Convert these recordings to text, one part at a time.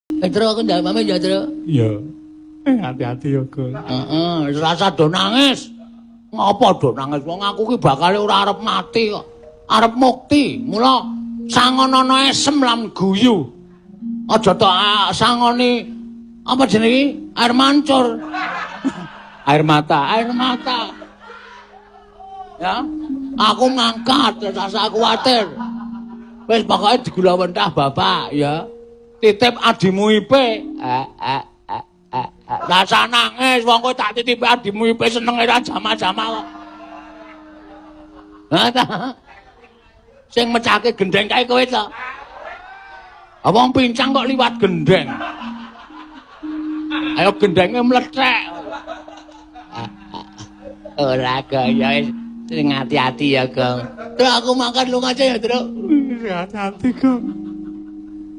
Tru aku ndak pamit ya, Tru. Iya. Hati-hati ya, Gong. Heeh, rasa do nangis. Ngopo do nangis? Wong aku ki bakal ora arep mati kok. Arep mukti. Mula sangono esem lan guyu. Aja tok sangoni apa jenenge? Air mancur. Air mata. Ya. Aku mangkat, rasa kuwatir. Wis pokoke digulawentah Bapak ya. Titip adimu Ipe. Rasa nangis wong kowe tak titipi adimu Ipe seneng ora jama-jama kok. Ha ta. Sing mecake gendeng kae kowe to. Wong pincang kok liwat gendeng. Ayo gendenge mlethek. Ora kaya sing hati-hati ya, Gong. Terus aku makan lunga aja ya, Terus. Hati-hati, Gong.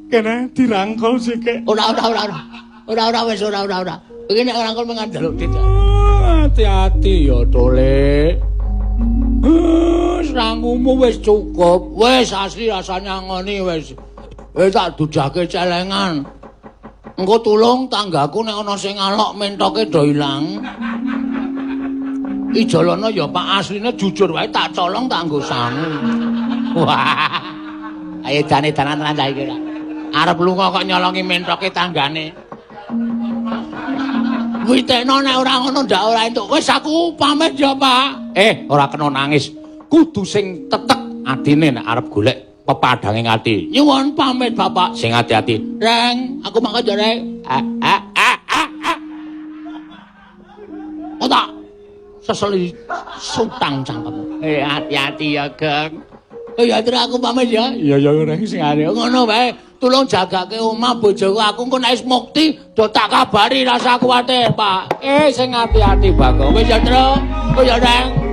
Kene dirangkul sik. Ora wis ora. Iki nek rangkul mengandaluk dit. Hati-hati ya, Tole. Rangumu wis cukup. Wis asli rasanya ngoni wis. Wis tak dudake celengan. Engko tulung tanggaku nek ana sing ngalok mentoke do ilang. Ijolono ya Pak asline jujur wae tak colong tak nggo sangu. Wah. Ayo jane danan-danan saiki ora. Arep lunga kok nyolongi mentoke tanggane. Witekno nek ora ngono ndak ora entuk. Wis aku pamit ya, Pak. Ora kena nangis. Kudu sing tetek adine nek arep golek pepadhange ati. Nyuwun pamit, Bapak. Sing hati-hati. Reng, aku mangkat ya, Reng. Otak. Seseli sutang cangkem. Hati-hati ya, Geng. Ya Tru aku pamit ya. Iya Reng sing arep. Ngono wae. Tulung jagake omah bojoku aku engko nek wis mukti do tak kabari rasa kuwatir, Pak. Sing hati-hati, Bang. Wis ya, Tru. Oh ya, Reng.